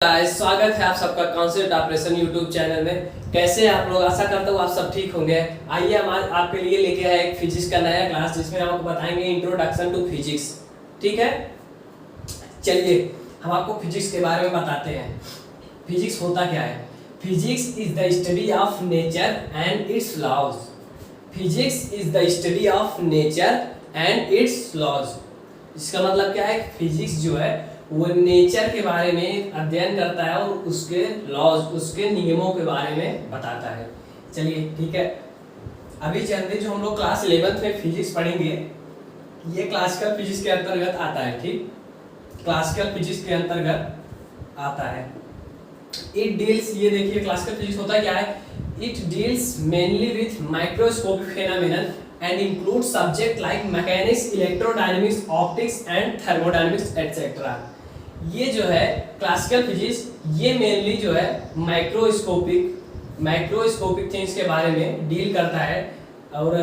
स्वागत है आप सबका कॉन्सेप्ट ऑपरेशन यूट्यूब चैनल में। कैसे हैं आप लोग? आशा करता हूँ आप सब ठीक होंगे। आइए हम आज आपके लिए लेके आए एक फिजिक्स का नया क्लास जिसमें हम आपको बताएंगे इंट्रोडक्शन टू फिजिक्स। ठीक है, चलिए हम आपको फिजिक्स के बारे में बताते हैं। फिजिक्स होता क्या है? Physics is the study of nature and its laws. Physics is the study of nature and its laws. इसका मतलब क्या है? फिजिक्स जो है वो नेचर के बारे में अध्ययन करता है और उसके लॉज, उसके नियमों के बारे में बताता है। चलिए ठीक है, अभी चलते जो हम लोग क्लास 11th में फिजिक्स पढ़ेंगे ये क्लासिकल फिजिक्स के अंतर्गत आता है। ठीक, क्लासिकल फिजिक्स के अंतर्गत आता है। इट डील्स, ये देखिए क्लासिकल फिजिक्स होता क्या है? It deals mainly with microscopic phenomenon and include subject like mechanics, electrodynamics, optics and thermodynamics etc. ये जो है क्लासिकल फिजिक्स ये मेनली जो है माइक्रोस्कोपिक थिंग्स के बारे में डील करता है। और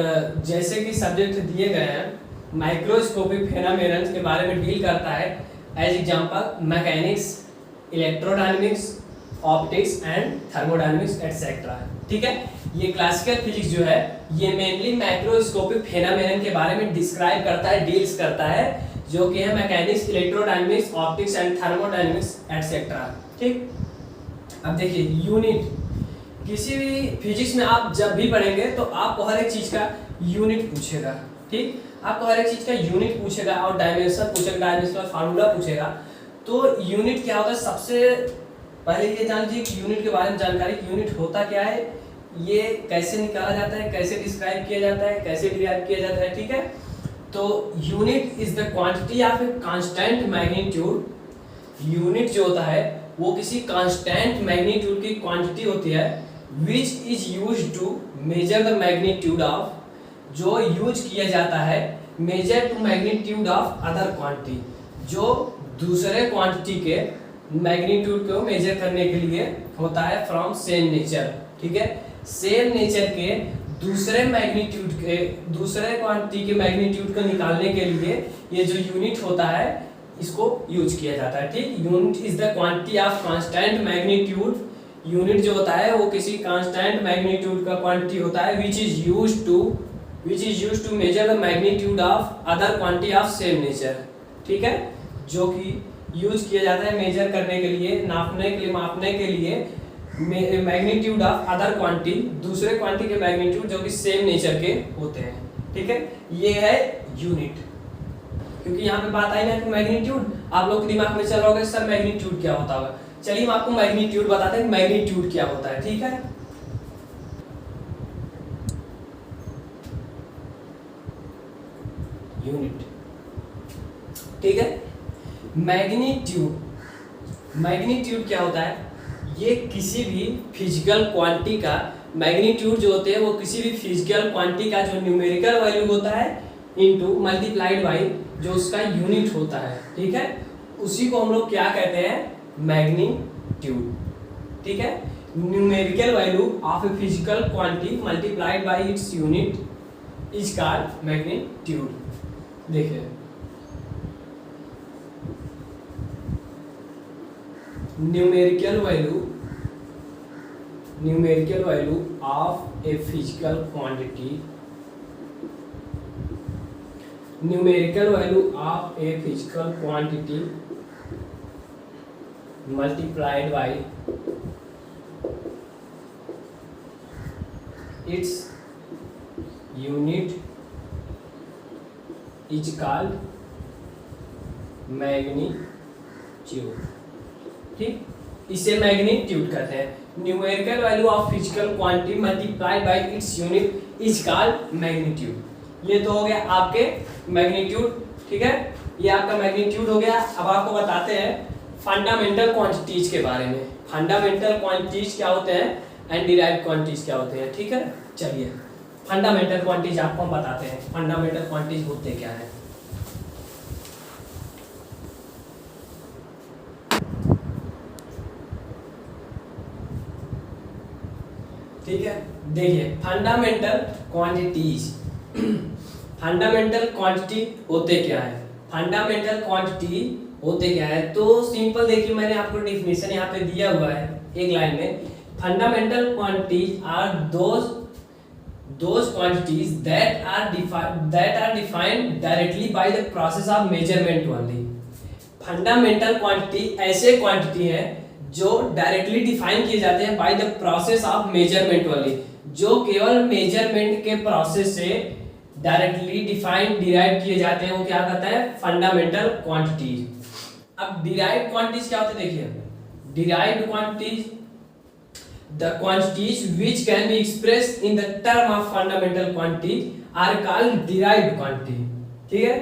जैसे कि सब्जेक्ट दिए गए हैं माइक्रोस्कोपिक फेनोमेनन के बारे में डील करता है। As example mechanics, electrodynamics, optics and thermodynamics etcetera. ठीक है, ये क्लासिकल फिजिक्स जो है ये मेनली माइक्रोस्कोपिक फेनोमेनन के बारे में डिस्क्राइब करता है, डील्स करता है, जो कि है mechanics, electrodynamics, optics and thermodynamics etcetera. ठीक, अब देखिए यूनिट, किसी भी फिजिक्स में आप जब भी पढ़ेंगे तो आपको हर एक चीज का यूनिट पूछेगा। ठीक, आपको हर एक चीज का यूनिट पूछेगा और डायमेंशन पूछेगा, डायमेंशन का फार्मूला पूछेगा। तो यूनिट क्या होता है? सबसे पहले ये जान लीजिए कि यूनिट के बारे में जानकारी, यूनिट होता क्या है, ये कैसे निकाला जाता है, कैसे डिस्क्राइब किया जाता है, कैसे डिराइव किया जाता है। ठीक है, तो unit is the quantity of a constant magnitude. Unit जो होता है वो किसी कांस्टेंट मैग्नीट्यूड की क्वांटिटी होती है which is used to measure the magnitude of, जो यूज किया जाता है measure to magnitude of other quantity, जो दूसरे क्वांटिटी के मैग्नीट्यूड को मेजर करने के लिए होता है फ्रॉम सेम नेचर। ठीक है, सेम नेचर के दूसरे मैग्नीट्यूड के, दूसरे क्वांटिटी के मैग्नीट्यूड को निकालने के लिए ये जो यूनिट होता है इसको यूज किया जाता है। ठीक, unit is the quantity of constant magnitude. Unit जो होता है वो किसी कांस्टेंट मैग्नीट्यूड का क्वांटिटी होता है which is used to measure the magnitude of other quantity of same nature. ठीक है, जो कि यूज किया जाता है मेजर करने के लिए, नापने के लिए, मापने के लिए मैग्नीट्यूड ऑफ अदर क्वांटिटी, दूसरे क्वांटिटी के मैग्नीट्यूड जो कि सेम नेचर के होते हैं। ठीक है, ये है यूनिट। क्योंकि यहाँ पे बात आई ना कि मैग्नीट्यूड, आप लोग के दिमाग में चल रहा होगा सर मैग्नीट्यूड क्या होता होगा। चलिए हम आपको मैग्नीट्यूड बताते हैं, मैग्नीट्यूड क्या होता है। ठीक है, यूनिट। ठीक है, मैग्नीट्यूड क्या होता है? ये किसी भी फिजिकल क्वांटिटी का मैग्नीट्यूड जो होते हैं वो किसी भी फिजिकल क्वांटिटी का जो न्यूमेरिकल वैल्यू होता है इनटू मल्टीप्लाइड बाय जो उसका यूनिट होता है। ठीक है, उसी को हम लोग क्या कहते हैं? मैग्नीट्यूड। ठीक है, numerical value of a physical quantity multiplied by its unit is called magnitude. देखिए numerical value of a physical quantity, numerical value of a physical quantity multiplied by its unit is called magnitude। ठीक, इसे magnitude कहते हैं। Numerical value of physical quantity multiplied by its unit is called magnitude. ये तो हो गया आपके magnitude. ठीक है, ये आपका मैग्नीट्यूड हो गया। अब आपको बताते हैं फंडामेंटल क्वांटिटीज के बारे में। फंडामेंटल क्वांटिटीज क्या होते हैं एंड डिराइव्ड क्वांटिटीज क्या होते हैं। ठीक है, चलिए फंडामेंटल क्वांटिटीज आपको हम बताते हैं। फंडामेंटल क्वांटिटीज होते क्या है? ठीक है, देखिए फंडामेंटल क्वांटिटीज, फंडामेंटल क्वांटिटी होते क्या है? फंडामेंटल क्वांटिटी होते क्या है, तो सिंपल देखिए मैंने आपको डिफिनेशन यहाँ पे दिया हुआ है एक लाइन में। Fundamental quantities are those quantities that are defined directly by the process of measurement only। Fundamental quantity ऐसे क्वांटिटी है जो डायरेक्टली डिफाइन किए जाते हैं by the process of measurement वाली, जो केवल मेजरमेंट के प्रोसेस से डायरेक्टली डिराइव किए जाते हैं, वो क्या कहता है, फंडामेंटल क्वांटिटीज। अब डिराइव्ड क्वांटिटीज क्या होते हैं, देखिए derived quantities the quantities which can be expressed in the term of fundamental quantity are called derived quantity। ठीक है,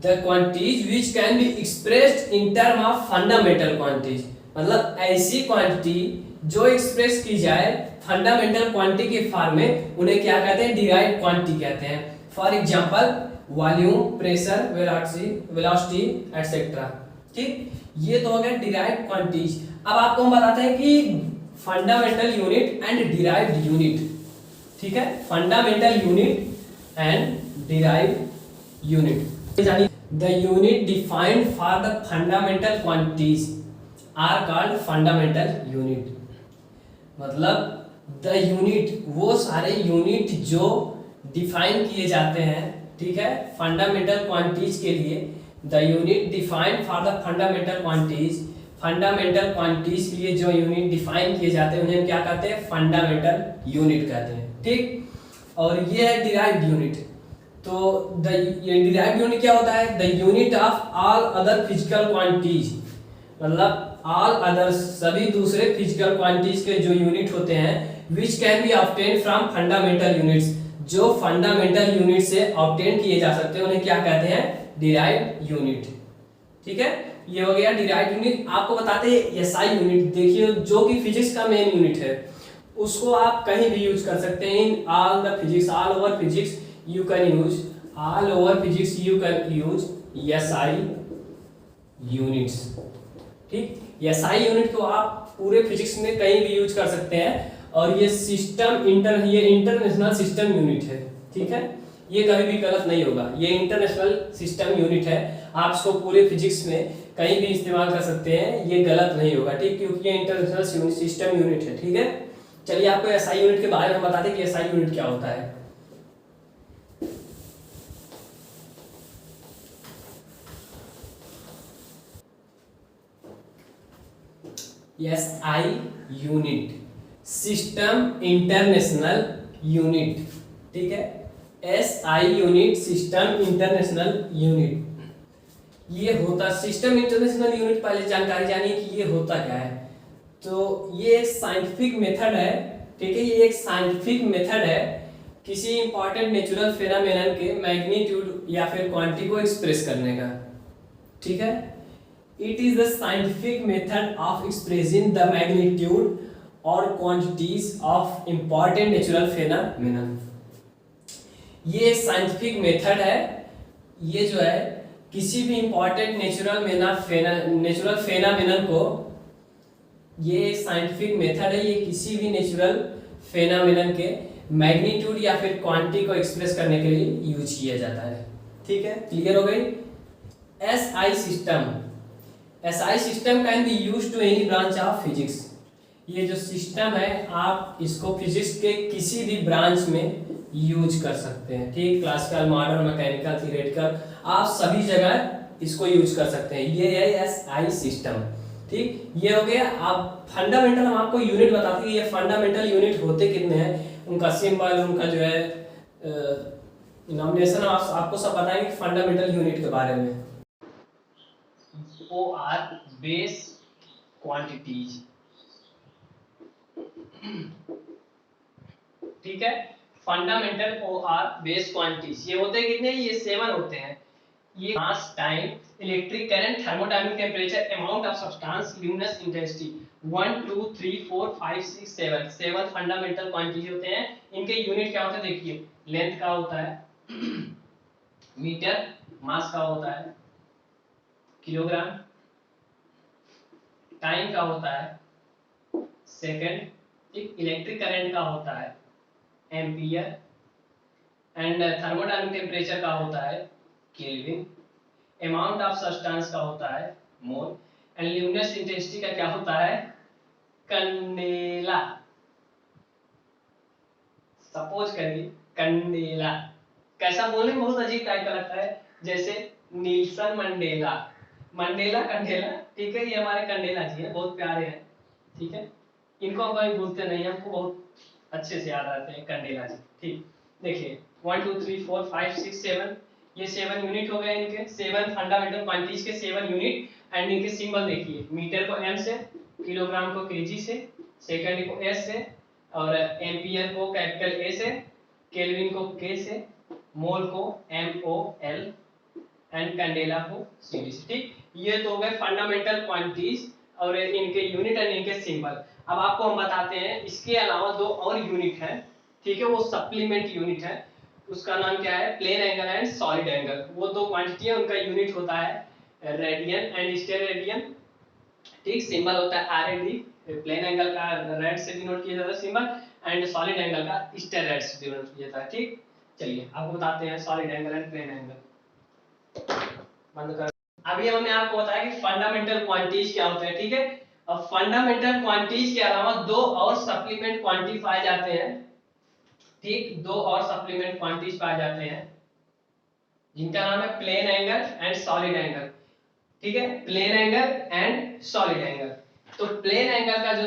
the quantities which can be expressed in term of fundamental quantities, मतलब ऐसी quantity जो express की जाए fundamental quantity के form में, उन्हें क्या कहते हैं, डिराइव्ड क्वांटिटी कहते हैं। For example volume, pressure, velocity etcetera. ठीक, ये तो हो गया डिराइव्ड क्वांटिटीज। अब आपको हम बताते हैं कि fundamental unit and derived unit. ठीक है, fundamental unit and derived unit. The unit defined for the fundamental quantities are called fundamental unit. मतलब द यूनिट, वो सारे यूनिट जो डिफाइन किए जाते हैं, ठीक है, फंडामेंटल क्वांटिटीज के लिए, the unit defined for the fundamental quantities, fundamental quantities के लिए जो यूनिट डिफाइन किए जाते हैं उन्हें हम क्या कहते हैं, फंडामेंटल यूनिट कहते हैं। ठीक, और ये है डिराइव्ड यूनिट। तो ये डिराइव्ड यूनिट क्या होता है, the unit of all other physical quantities, मतलब ऑल अदर, सभी दूसरे फिजिकल क्वांटिटीज के जो यूनिट होते हैं, which can be obtain from fundamental units, जो फंडामेंटल यूनिट से ऑब्टेन किए जा सकते हैं, उन्हें क्या कहते हैं, डिराइव्ड यूनिट। ठीक है, ये हो गया डिराइव्ड यूनिट। आपको बताते हैं एसआई यूनिट, देखिए जो कि फिजिक्स का मेन यूनिट है, उसको आप कहीं भी यूज कर सकते हैं। In all the physics, all over physics you can use, all over physics you can use SI units. ठीक, एसआई यूनिट को आप पूरे फिजिक्स में कहीं भी यूज कर सकते हैं, और ये ये इंटरनेशनल सिस्टम यूनिट है। ठीक है, ये कभी भी गलत नहीं होगा, ये इंटरनेशनल सिस्टम यूनिट है, आप इसको पूरे फिजिक्स में कहीं भी इस्तेमाल कर सकते हैं, ये गलत नहीं होगा। ठीक, क्योंकि ये इंटरनेशनल सिस्टम यूनिट है। ठीक है, चलिए आपको एसआई यूनिट के बारे में बताते हैं कि एसआई यूनिट क्या होता है। SI unit, system international unit. ठीक है, SI unit, system international unit, ये होता सिस्टम इंटरनेशनल यूनिट। पहले जानकारी जानिए कि ये होता क्या है। तो ये एक साइंटिफिक मेथड है। ठीक है, ये एक साइंटिफिक मेथड है किसी इंपॉर्टेंट नेचुरल फेनोमेनन के मैग्नीट्यूड या फिर क्वांटिटी को एक्सप्रेस करने का। ठीक है, it is the scientific method of expressing the magnitude और quantities of important natural phenomenon. ये साइंटिफिक मेथड है, ये जो है किसी भी इंपॉर्टेंट नेचुरल फेनोमेनन को, ये साइंटिफिक मेथड है, ये किसी भी नेचुरल फेनोमेनन के मैग्नीट्यूड या फिर क्वांटिटी को एक्सप्रेस करने के लिए यूज किया जाता है। ठीक है, क्लियर हो गई। SI system, SI system can be used to any branch of physics. ये जो सिस्टम है आप इसको फिजिक्स के किसी भी ब्रांच में यूज कर सकते हैं। ठीक, क्लासिकल, मॉडर्न, मैकेनिकल, थियोरेटिकल, आप सभी जगह इसको यूज कर सकते हैं। ये है एसआई सिस्टम। ठीक, ये हो गया। आप फंडामेंटल, हम आपको यूनिट बताते हैं, ये फंडामेंटल यूनिट होते कितने हैं, उनका सिंबल, उनका जो है डिनोमिनेशन, आपको सब पता है कि फंडामेंटल यूनिट के बारे में। Or base quantities. ठीक है, fundamental or base quantities, ये होते कितने, ये 7 होते हैं। ये mass, time, electric current, thermodynamic temperature, amount of substance, luminous intensity, 1 2 3 4 5 6 7 7 fundamental quantity होते हैं। इनके यूनिट क्या होते हैं, देखिए लेंथ का होता है मीटर, मास का होता है किलोग्राम, टाइम का होता है सेकंड, इलेक्ट्रिक करंट का होता है एम्पियर, एंड थर्मोडायनामिक टेम्परेचर का होता है केल्विन, अमाउंट ऑफ सब्सटेंस का होता है मोल, एंड ल्यूमिनस इंटेंसिटी का क्या होता है, कैंडेला। सपोज करिए कैंडेला, कैसा बोलने में बहुत अजीब टाइप का लगता है, जैसे नीलसन मंडेला, मंडेला कैंडेला, ठीक है, ये हमारे कैंडेला जी हैं, बहुत प्यारे हैं, ठीक है, इनको हम कभी भूलते नहीं, हमको बहुत अच्छे से याद आते हैं कैंडेला जी, ठीक। देखिए 1 2 3 4 5 6 7, ये 7 यूनिट हो गए इनके, 7 फंडामेंटल क्वांटिटीज के 7 यूनिट, एंड इनके सिंबल देखिए, मीटर को एम से, किलोग्राम को केजी से, सेकंड को एस से, और एम्पियर को कैपिटल ए से, केल्विन को के से, मोल को M O L, and candela को सीडी से, ठीक। ये तो हो गए फंडामेंटल क्वांटिटीज और इनके यूनिट एंड इनके सिंबल। अब आपको हम बताते हैं इसके अलावा दो और यूनिट है, ठीक है, वो सप्लीमेंट यूनिट है, उसका नाम क्या है, plane angle and solid angle. वो दो क्वांटिटी है, उनका यूनिट होता है रेडियन एंड स्टेरेडियन, ठीक, सिंबल होता है R A D, plane angle का रेड से डिनोट किया जाता है सिंबल, एंड सॉलिड एंगल का स्टेरेड से डिनोट किया जाता है, ठीक। चलिए आपको बताते हैं solid angle and plane angle, बंद कर। अभी हमने आपको बताया कि फंडामेंटल क्वांटिटीज क्या होते हैं, ठीक है। अब फंडामेंटल क्वांटिटीज के अलावा दो और सप्लीमेंट क्वांटिटी पाए जाते हैं, ठीक, दो और सप्लीमेंट क्वांटिटीज पाए जाते हैं जिनका नाम है plane angle and solid angle, ठीक है, plane angle and solid angle. तो प्लेन एंगल का जो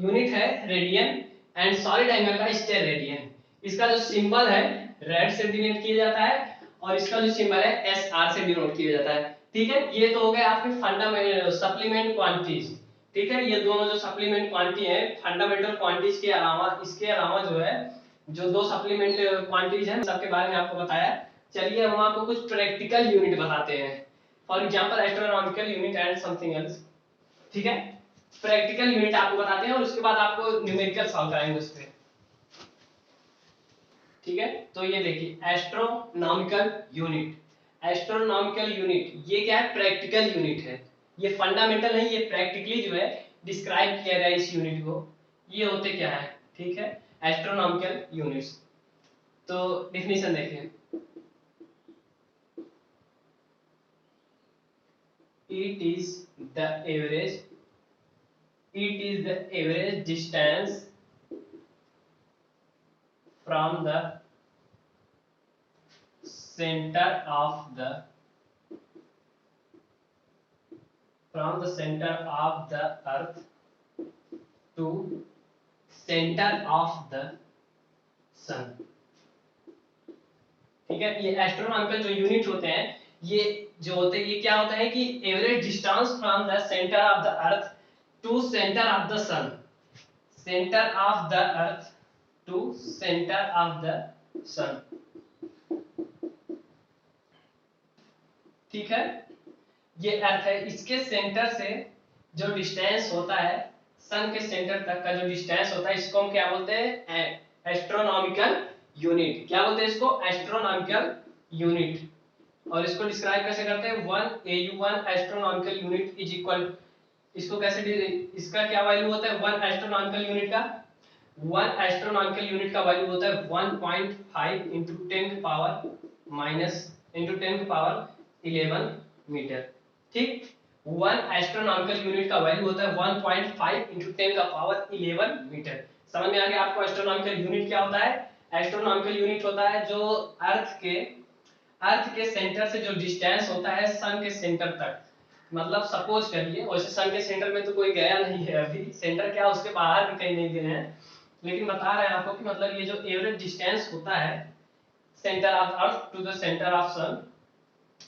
यूनिट है रेडियन, एंड सॉलिड एंगल का स्टेरेडियन। इसका जो सिंबल है रेड से डिनोट किया जाता है, और इसका जो सिंबल है एस आर से डिनोट किया जाता है, ठीक है। ये तो हो गए आपके फंडामेंटल सप्लीमेंट क्वांटिटीज, ठीक है, ये दोनों जो सप्लीमेंट क्वांटिटी है फंडामेंटल क्वांटिटीज के अलावा, इसके अलावा जो है जो दो सप्लीमेंट क्वांटिटीज हैं सबके बारे में आपको बताया। चलिए हम आपको कुछ प्रैक्टिकल यूनिट बताते हैं, for example astronomical unit and something else, ठीक है। प्रैक्टिकल यूनिट आपको बताते हैं और उसके बाद आपको न्यूमेरिकल सॉल्व कराएंगे उस पे, ठीक है। तो ये देखिए एस्ट्रोनॉमिकल यूनिट, एस्ट्रोनॉमिकल यूनिट ये क्या है, प्रैक्टिकल यूनिट है, ये फंडामेंटल नहीं, ये प्रैक्टिकली जो है डिस्क्राइब किया गया इस यूनिट को, ये होते क्या है, ठीक है, एस्ट्रोनॉमिकल यूनिट्स। तो डेफिनेशन देखिए, it is the average, it is the average distance from the center of the, from the center of the earth to center of the sun, ठीक है। ये एस्ट्रोनॉमिकल जो यूनिट होते हैं, ये जो होते हैं, ये क्या होता है कि average distance from the centre of the earth to centre of the sun, centre of the earth to centre of the sun, ठीक है। ये अर्थ है, इसके सेंटर से जो डिस्टेंस होता है सन के सेंटर तक का जो डिस्टेंस होता है, इसको हम क्या बोलते हैं, एस्ट्रोनॉमिकल यूनिट। क्या बोलते हैं इसको, एस्ट्रोनॉमिकल यूनिट। और इसको डिस्क्राइब कैसे करते हैं, 1 AU1 astronomical unit is equal, इसको कैसे, इसका क्या वैल्यू होता है, 1 एस्ट्रोनॉमिकल यूनिट का, 1 एस्ट्रोनॉमिकल यूनिट का वैल्यू होता है 1.5 into 10 की पावर माइनस into 10 की पावर 11 मीटर, ठीक। 1 एस्ट्रोनॉमिकल यूनिट का वैल्यू होता है 1.5 into 10 का पावर 11 मीटर। समझ में आ गया आपको एस्ट्रोनॉमिकल यूनिट क्या होता है। एस्ट्रोनॉमिकल यूनिट होता है जो अर्थ के सेंटर से जो डिस्टेंस होता है सन के सेंटर तक, मतलब सपोज करिए, वैसे सन के सेंटर में तो कोई गया नहीं है अभी, सेंटर क्या उसके बाहर भी कहीं नहीं गए हैं, लेकिन बता रहे हैं आपको कि मतलब ये जो एवरेज डिस्टेंस होता है centre of earth to the centre of sun,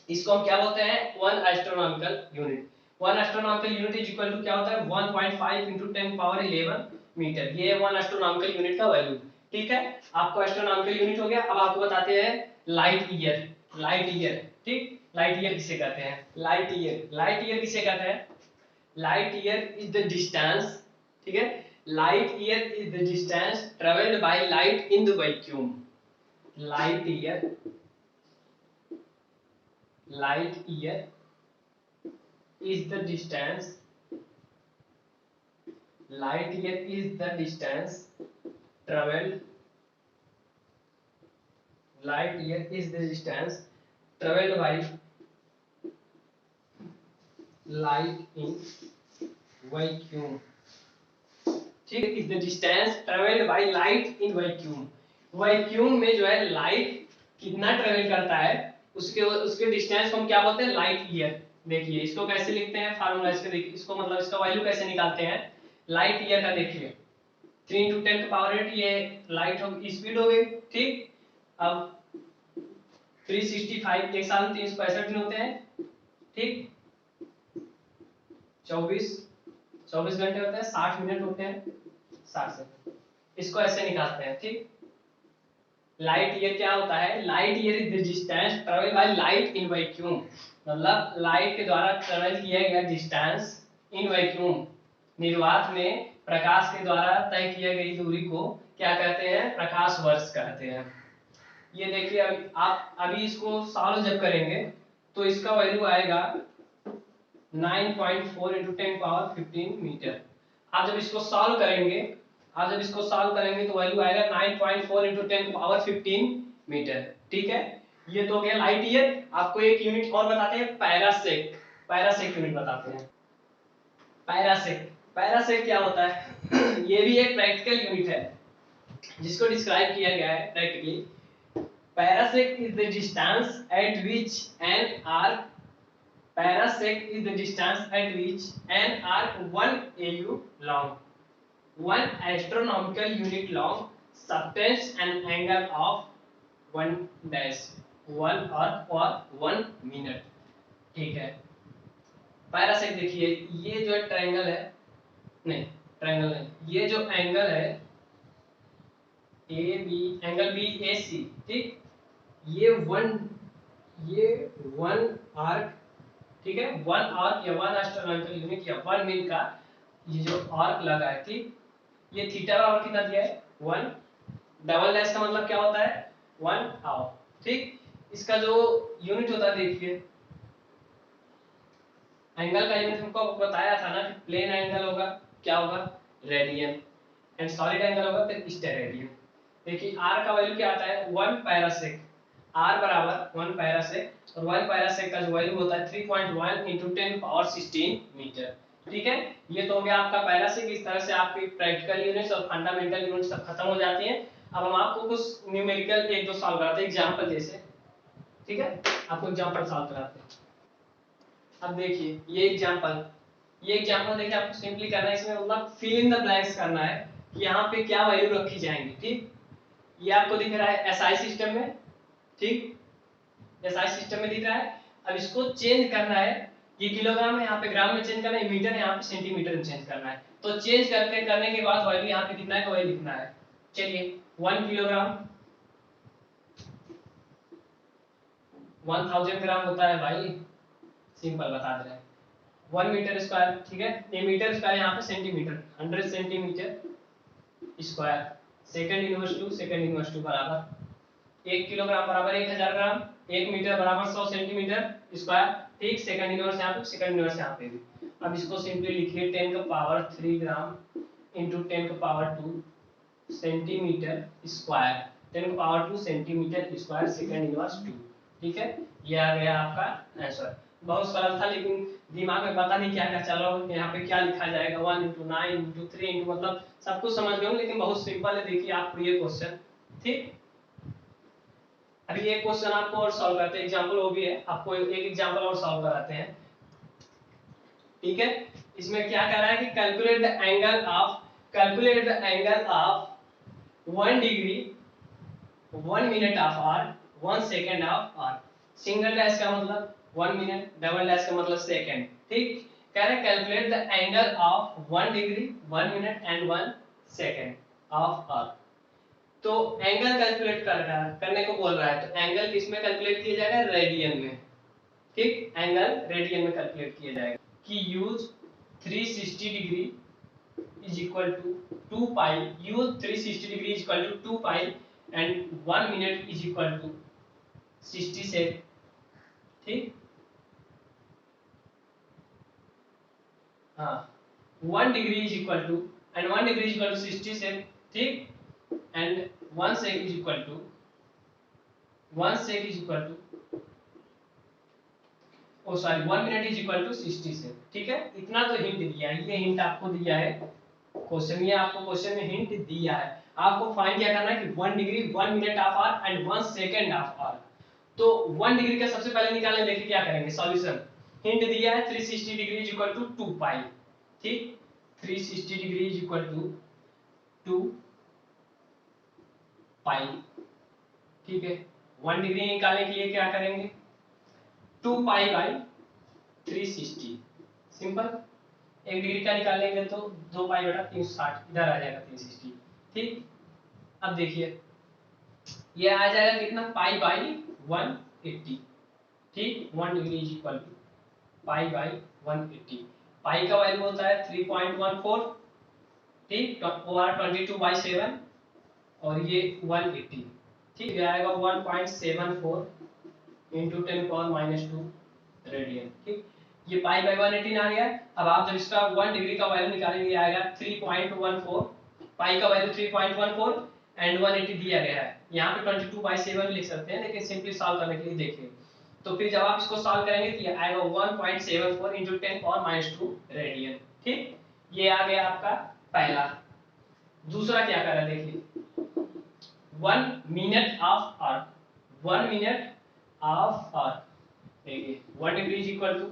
इसको हम क्या बोलते हैं, 1 astronomical unit. 1 astronomical unit is equal to क्या होता है, 1.5 into 10 पावर 11 मीटर, ये 1 एस्ट्रोनॉमिकल यूनिट का वैल्यू, ठीक है। आपको एस्ट्रोनॉमिकल यूनिट हो गया। अब आपको बताते हैं लाइट ईयर, लाइट ईयर, ठीक, लाइट ईयर किसे कहते हैं, लाइट ईयर, लाइट ईयर किसे कहते हैं, light year is the distance, ठीक है, light year is the distance travelled by light in the vacuum, light year, light year is the distance, light year is the distance traveled, light year is the distance traveled by light in vacuum, ठीक है, is the distance travelled by light in vacuum. Vacuum में जो है light कितना travel करता है उसके उसके डिस्टेंस को हम क्या बोलते हैं, लाइट ईयर। देखिए इसको कैसे लिखते हैं, फार्मूला इसका देखिए, इसको मतलब इसका वैल्यू कैसे निकालते हैं लाइट ईयर का। देखिए 3 × 10⁸ ये लाइट हो स्पीड हो गई, ठीक। अब 365 एक साल में 365 दिन होते हैं, ठीक। 24 घंटे होते हैं, 60 मिनट होते हैं, 60 सेकंड। इसको ऐसे निकालते हैं, ठीक। लाइट ईयर क्या होता है, light year is the distance travel by light in vacuum, मतलब लाइट के द्वारा ट्रेवल किया गया डिस्टेंस इन वैक्यूम, निर्वात में प्रकाश के द्वारा तय किया गई दूरी को क्या कहते हैं, प्रकाश वर्ष कहते हैं। ये देखिए अभी आप अभी इसको सॉल्व जब करेंगे तो इसका वैल्यू आएगा 9.4 × 10⁻15 मीटर। आप जब इसको सॉल्व करेंगे, तो वैल्यू आएगा 9.4 × 10⁻15 मीटर, ठीक है। ये तो हो गया लाइट ईयर। आपको एक यूनिट और बताते हैं, पैरासेक। पैरासेक यूनिट बताते हैं। पैरासेक क्या होता है ये भी एक प्रैक्टिकल यूनिट है जिसको डिस्क्राइब किया गया है practically. Parasec is the distance at which an arc parasec is the distance at which an arc 1 AU long, 1 astronomical unit long, subtends an angle of 1 dash 1 or 1 minute, ठीक है। पैरासेक देखिए ये जो ट्रायंगल है, नहीं ट्रायंगल नहीं, ये जो एंगल है ए बी, एंगल बी ए सी, ठीक। ये वन आर्क, ठीक है, वन आर्क या वन एस्ट्रोनॉमिकल यूनिट या 1 मील का ये जो आर्क लगा है, ठीक। ये थीटा बराबर कितना दिया है 1, डबल डैश का मतलब क्या होता है 1 हाफ, ठीक। इसका जो यूनिट होता है देखिए, एंगल का यूनिट हमको बताया था ना, प्लेन एंगल होगा क्या होगा रेडियन, एंड सॉलिड एंगल होगा फिर स्टेरेडियन। देखिए आर का वैल्यू क्या आता है 1 पैरासेक, आर बराबर 1 पैरासेक, और 1 पैरासेक का जो वैल्यू होता है 3.1 × 10⁻16 मीटर, ठीक है। ये तो हो गया आपका पैरासेक। इस तरह से आपकी प्रैक्टिकल यूनिट्स और फंडामेंटल यूनिट्स सब खत्म हो जाती हैं। अब हम आपको कुछ न्यूमेरिकल एक दो सॉल्व कराते हैं एग्जांपल जैसे, ठीक है, आपको एग्जांपल सॉल्व कराते हैं। अब देखिए ये एग्जांपल देखिए आपको सिंपली करना है, इसमें मतलब फिल इन द ब्लैंक्स करना है कि यहाँ पे क्या वैल्यू रखी जाएंगी, ठीक। ये आपको दिख रहा है एसआई सिस्टम में, ठीक, एसआई सिस्टम में दिख रहा है। अब इसको चेंज करना है, ये किलोग्राम है, यहाँ पे ग्राम में चेंज करना है, मीटर है, यहाँ पे सेंटीमीटर में चेंज करना है। तो चेंज करने के बाद वैल्यू यहाँ पे कितना है वही लिखना है। चलिए 1 किलोग्राम 1000 ग्राम होता है भाई, सिंपल बता दे रहे हैं। 1 मीटर स्क्वायर, ठीक है, ये मीटर स्क्वायर, यहाँ पे centimetre, 100 centimetre square, second inverse two बराबर 1 किलोग्राम बराबर 1000 ग्राम, 1 मीटर बराबर 100 सेंटीमीटर स्क्वायर, ठीक। सेकंड इनवर्स यहाँ पे, सेकंड इनवर्स यहाँ पे भी। अब इसको सिंपली लिखिए 10⁻³ gram into 10⁻² centimetre square, 10⁻² centimetre square second inverse 2, ठीक है। ये आ गया आपका आंसर। बहुत सरल था लेकिन दिमाग में पता नहीं क्या क्या चल रहा है, यहाँ पे क्या लिखा जाएगा 1 × 9 × 3 मतलब सब कुछ समझ गए लेकिन बहुत सिंपल है। देखिए आपको ये क्वेश्चन, ठीक। अभी एक क्वेश्चन आपको और सॉल्व करते हैं, एग्जांपल वो भी है, आपको एक एग्जांपल और सॉल्व कराते हैं, ठीक है। इसमें क्या कह रहा है कि calculate the angle of 1 degree 1 minute of arc 1 second of arc. Single dash का मतलब 1 मिनट, डबल डैश का मतलब सेकंड, ठीक। कह रहे हैं calculate the angle of 1 degree 1 minute and 1 second of arc. तो एंगल कैलकुलेट करने को बोल रहा है, तो एंगल किस में कैलकुलेट किया जाएगा रेडियन में, ठीक। एंगल रेडियन में कैलकुलेट किया जाएगा कि use 360 degree is equal to 2 pi, use 360 degree is equal to 2 pi and 1 minute is equal to 60 second, ठीक। हाँ 1 degree is equal to 60 second, ठीक, and 1 sec is equal to oh sorry 1 minute is equal to 60 से। ठीक है, इतना तो hint दिया है, ये हिंट आपको दिया है क्वेश्चन, ये आपको क्वेश्चन में हिंट दिया है। आपको फाइंड क्या करना है कि 1 degree 1 minute of arc and 1 second of arc. तो 1 डिग्री का सबसे पहले निकालने, देखिए क्या करेंगे सॉल्यूशन। हिंट दिया है 360 डिग्री इज इक्वल टू 2 पाई। ठीक, 360 डिग्री इज इक्वल टू 2 पाई। ठीक है, 1 डिग्री निकालने के लिए क्या करेंगे, 2 पाई बाई 360। सिंपल। 1 डिग्री का निकालेंगे तो 2 पाई बटा 360, इधर आ जाएगा 360। ठीक, अब देखिए ये आ जाएगा कितना, पाई बाई 180। ठीक, 1 degree is equal to pi by 180। पाई का वैल्यू होता है 3.14। ठीक, और 22/7 और ये 180। ठीक, ये आएगा 1.74 इंटू 10⁻² रेडियन। ठीक, ये पाई बाई 180 आ गया। अब आप जब इसका 1 डिग्री का वैल्यू निकालेंगे आएगा 3.14। पाई का वैल्यू 3.14 एंड 180 दिया गया है। यहाँ पे 22/7 लिख सकते हैं, लेकिन सिंपली सॉल्व करने के लिए देखिए। तो फिर जब आप इसको सॉल्व करेंगे तो ये आएगा 1.74 इंटू 10⁻² रेडियन। ठीक, ये आ गया आपका पहला। दूसरा क्या कर रहा है देखिए, 1 minute of arc, 1 minute of arc. देखिए 1 degree is equal to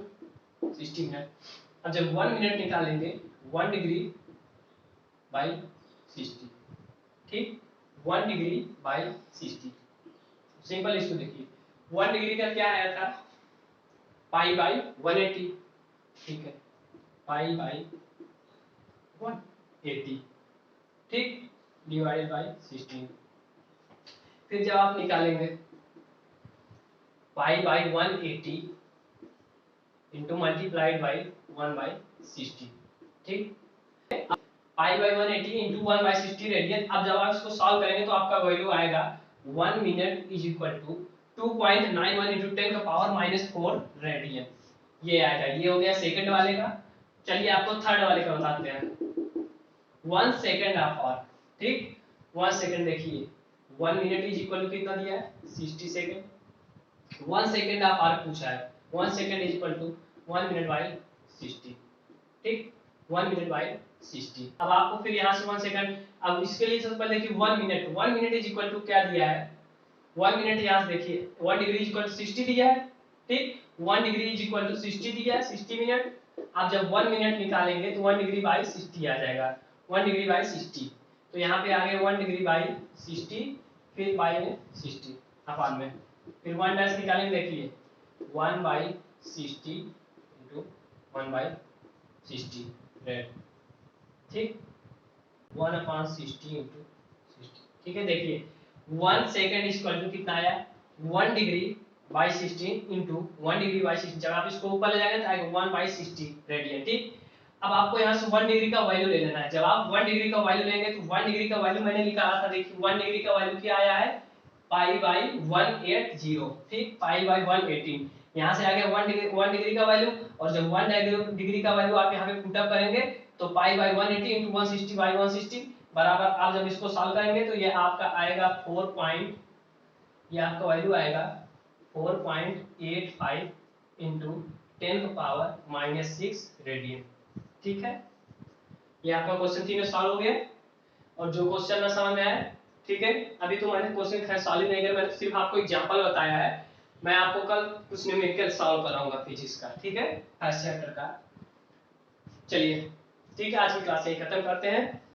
60 minute. अब जब 1 मिनट निकालेंगे 1 डिग्री बाई 60। ठीक, 1 डिग्री बाई 60। सिंपल इसको देखिए, 1 डिग्री का क्या आया था, पाई बाई 180। ठीक है, पाई बाई 180। ठीक, डिवाइडेड बाई 16। फिर जब आप निकालेंगे पाई बाई 180 इंटू मल्टीप्लाइड बाई 1/60। ठीक, पाई बाई 180 इंटू 1/60 रेडियन। अब जब आप इसको सॉल्व करेंगे तो आपका वैल्यू आएगा 1 minute is equal to 2.91 into 10⁻⁴ radian. ये आएगा, ये हो गया सेकंड वाले का। चलिए आपको थर्ड वाले का बताते हैं, 1 सेकंड ऑफ आर। ठीक, 1 सेकंड देखिए, 1 मिनट इज इक्वल टू कितना दिया है, 60 सेकंड। 1 सेकंड ऑफ आर पूछा है, 1 second is equal to 1 minute by 60। ठीक, 1 मिनट बाई 60। अब आपको फिर यहाँ से 1 सेकंड, अब इसके लिए सबसे पहले देखिए 1 मिनट इज इक्वल टू क्या दिया है, 1 मिनट यहाँ से देखिए 1 डिग्री इज इक्वल टू 60 दिया है। ठीक, 1 डिग्री इज इक्वल टू 60 दिया है, 60 मिनट। आप जब 1 मिनट निकालेंगे तो 1 डिग्री बाई 60 आ जाएगा, 1 डिग्री बाई 60। तो यहाँ पे आ गया 1 डिग्री बाई 60, फिर बाई में 60 अपान में, फिर 1 डैश निकालेंगे देखिए 1/60 इंटू 1/60 रेड। ठीक, 1/60 इंटू 60। ठीक है, देखिए 1 सेकंड इज इक्वल टू कितना आया, 1 degree by 16 into 1 degree by 60। जब आप इसको ऊपर ले जाएंगे तो आएगा 1/60 रेडियन। ठीक, अब आपको यहाँ से 1 डिग्री का वैल्यू ले लेना है। जब आप 1 डिग्री का वैल्यू लेंगे तो 1 डिग्री का वैल्यू मैंने निकाला था, देखिए 1 डिग्री का वैल्यू क्या आया है, पाई बाई 180। ठीक, पाई बाई 180। यहाँ से आ गया 1 डिग्री का वैल्यू, और जब 1 डिग्री का वैल्यू आप यहाँ पे पुट अप करेंगे तो पाई बाई 180 इंटू 160 बाई 160 बराबर, आप जब इसको सॉल्व करेंगे तो ये आपका आएगा 4 ये आपका वैल्यू आएगा 4.85 इंटू 10⁻⁻6 रेडियन। ठीक है, ये आपका क्वेश्चन 3 सॉल्व हो गया। और जो क्वेश्चन ना समझ में आया, ठीक है, अभी तो मैंने क्वेश्चन खैर सॉल्व नहीं किया, मैंने सिर्फ आपको एग्जांपल बताया है। मैं आपको कल कुछ न्यूमेरिकल सॉल्व कराऊंगा फिजिक्स का। ठीक है, फर्स्ट चैप्टर का। चलिए ठीक है, आज की क्लास यही खत्म करते हैं।